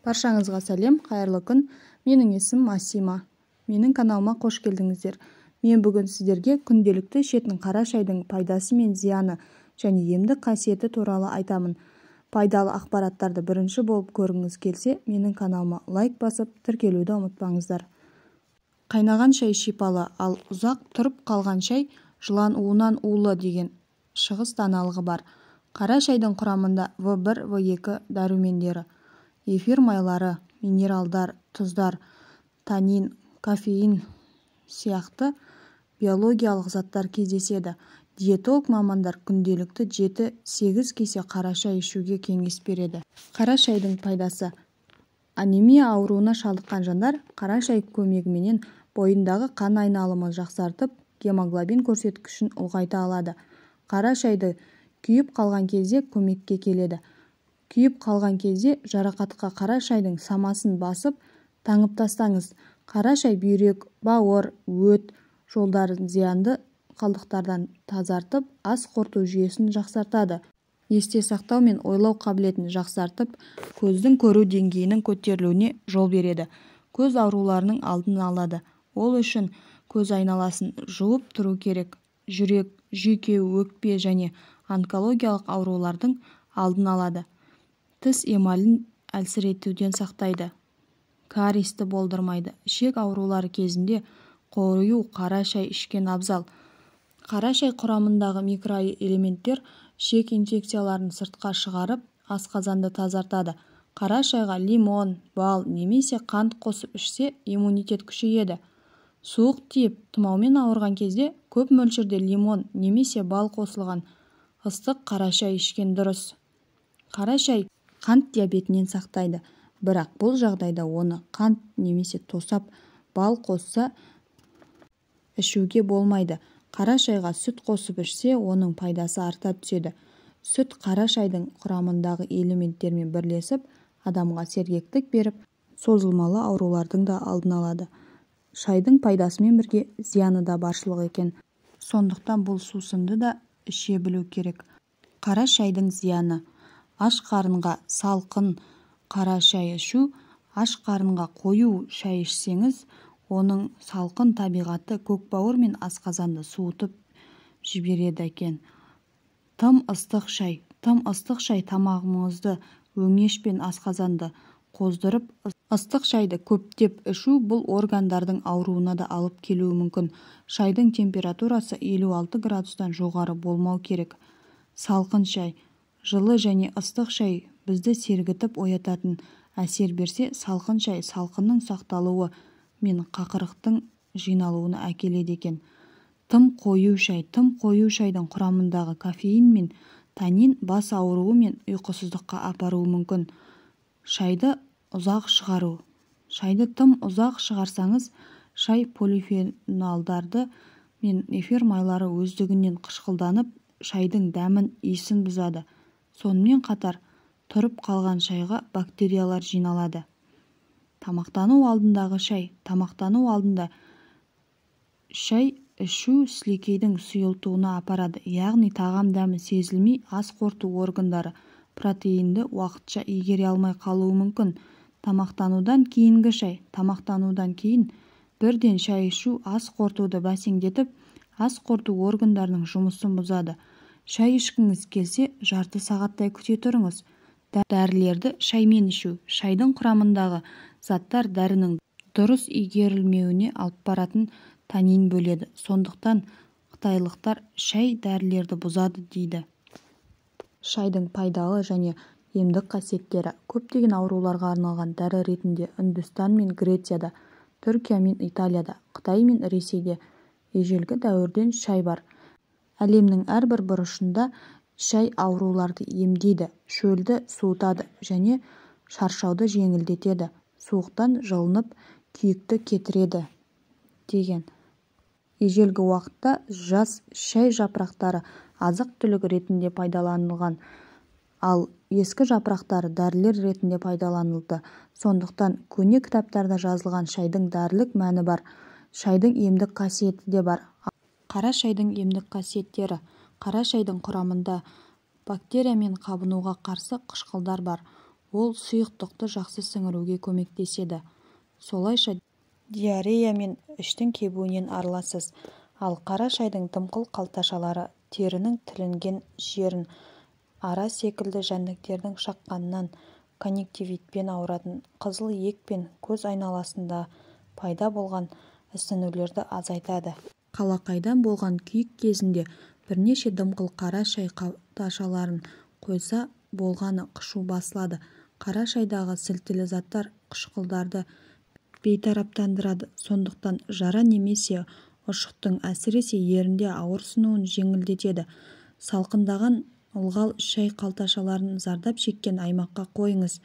Баршаңызға сәлем, қайырлы күн. Менің есімім Масима. Менің каналыма қош келдіңіздер. Мен бүгін сіздерге күнделікті ішетін қара шайдың пайдасы мен зияны және емдік қасиеті туралы айтамын. Пайдалы ақпараттарды бірінші болып көргіңіз келсе, менің каналыма лайк басып, тіркелуді ұмытпаңыздар. Қайнаған шай шипалы, ал ұзақ тұрып қалған шай жылан уынан улы деген шығыс даналығы бар. Қара шайдың құрамында В1, В2 дәрумендері, эфир майлары, минералдар, тұздар, танин, кофеин сияқты биологиялық заттар кездеседі. Диетолог мамандар күнделікті 7-8 кесе қара шай ішуге кеңес береді. Қара шайдың пайдасы. Анемия ауруына шалдыққан жандар қара шай көмегіменен бойындағы қан айналымын жақсартып, гемоглобин көрсеткішін ұлғайта алады. Қара шайды күйіп қалған кезде көмекке келеді. Күйіп қалған кезде жарақатқа қара шайдың самасын басып, таңып тастаңыз. Қара шай бүйрек, бауыр, өт жолдарын зиянды қалдықтардан тазартып, ас қорыту жүйесін жақсартады. Есте сақтау мен ойлау қабілетін жақсартып, көздің көру деңгейінің көтерілуіне жол береді. Көз ауруларының алдын алады. Ол үшін көз айналасын жуып тұру керек. Жүрек, жүйке, өкпе және онкологиялық аурулардың алдын алады. Тіс эмалін әлсіретуден сақтайды. Кариесті болдырмайды. Ішек аурулары кезінде қою қара шай ішкен абзал. Қара шай құрамындағы микроэлементтер ішек инфекцияларын сыртқа шығарып, асқазанды тазартады. Қара шайға лимон, бал немесе қант қосып ішсе, иммунитет күшейеді. Суық тиіп, тұмаумен ауырған кезде көп мөлшерде лимон немесе бал қосылған ыстық қара шай ішкен дұрыс. Қара шай қант диабетінен сақтайды. Бірақ бұл жағдайда оны қант немесе тосап бал қосса ішуге болмайды. Қара шайға сүт қосып ішсе, оның пайдасы арта түседі. Сүт қара шайдың құрамындағы элементтермен бірлесіп, адамға сергектік беріп, созылмалы аурулардың да алдын алады. Шайдың пайдасымен бірге зияны да баршылық екен. Сондықтан бұл сусынды да іше білу керек. Қара шайдың зияны. Аш қарынға салқын қара шай ішу, аш қарынға қою шай ішсеңіз, оның салқын табиғаты көкбауыр мен асқазанды суытып жібереді екен. Тым ыстық шай. Тым ыстық шай тамағымызды, өңеш пен асқазанды қоздырып, ыстық шайды көптеп ішу бұл органдардың ауруына да алып келуі мүмкін. Шайдың температурасы 56 градустан жоғары болмау керек. Салқын шай. Жылы және ыстық шай бізді сергітіп оятатын әсер берсе, салқын шай салқынның сақталуы мен қақырықтың жиналуына әкеледі екен. Тым қою шай. Тым қою шайдың құрамындағы кофеин мен танин бас ауруы мен ұйқысыздыққа апаруы мүмкін. Шайды ұзақ шығару. Шайды тым ұзақ шығарсаңыз, шай полифенолдарды мен эфир майлары өздігінен қышқылданып, шайдың дәмін, иісін бұзады. Сонымен қатар, тұрып қалған шайға бактериялар жиналады. Тамақтану алдындағы шай. Тамақтану алдында шай ішу сілекейдің сұйылтуына апарады, яғни тағам дәмі сезілмей, ас қорыту органдары протеинді уақытша игере алмай қалуы мүмкін. Тамақтанудан кейінгі шай. Тамақтанудан кейін бірден шай ішу ас қорытуды бәсеңдетіп, ас қорыту органдарының жұмысын бұзады. Шай ішкіңіз келсе, жарты сағаттай күте тұрыңыз. Дәрілерді шаймен ішу. Шайдың құрамындағы заттар дәрінің дұрыс игерілмеуіне алып баратын танин бөледі. Сондықтан қытайлықтар шай дәрілерді бұзады дейді. Шайдың пайдалы және емдік қасиеттері. Көптеген ауруларға арналған дәрі ретінде Үндістан мен Грецияда, Түркия мен Италияда, Қытай мен Ресейде ежелгі дәуірден шай бар. Әлемнің әрбір бұрышында шай ауруларды емдейді, шөлді суытады және шаршауды жеңілдетеді, суықтан жылынып, күйікті кетіреді деген. Ежелгі уақытта жас шай жапырақтары азық-түлік ретінде пайдаланылған, ал ескі жапырақтары дәрілер ретінде пайдаланылды. Сондықтан көне кітаптарда жазылған шайдың дәрілік мәні бар. Шайдың емдік қасиеті де бар. Қара шайдың емдік қасиеттері. Қара шайдың құрамында бактерия мен қабынуға қарсы қышқылдар бар. Ол сұйықтықты жақсы сіңіруге көмектеседі. Солайша диарея мен іштің кебуінен арыласыз. Ал қара шайдың дымқыл қалташалары терінің тілінген жерін, ара секілді жәндіктердің шаққанынан, конъюнктивитпен ауыратын, қызыл иек пен көз айналасында пайда болған ісінулерді азайтады. Қалақайдан болған күйік кезінде бірнеше дымқыл қара шай қалташаларын қойса болғаны қышу басылады. Қара шайдағы сілтілі заттар қышқылдарды бейтараптандырады, сондықтан жара немесе ұршықтың әсіресе ерінде ауырсынуын жеңілдетеді. Салқындаған ылғал шай қалташаларын зардап шеккен аймаққа қойыңыз.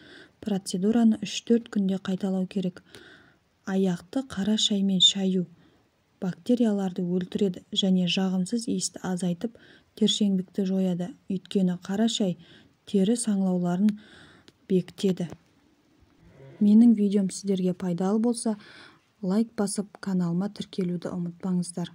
Процедураны 3-4 күнде қайталау керек. Аяқты қара шаймен шаю бактерияларды өлтіреді және жағымсыз иісті азайтып, тершеңдікті жояды. Өйткені қара шай тері саңылауларын бекітеді. Менің видеом сіздерге пайдалы болса, лайк басып, каналыма тіркелуді ұмытпаңыздар.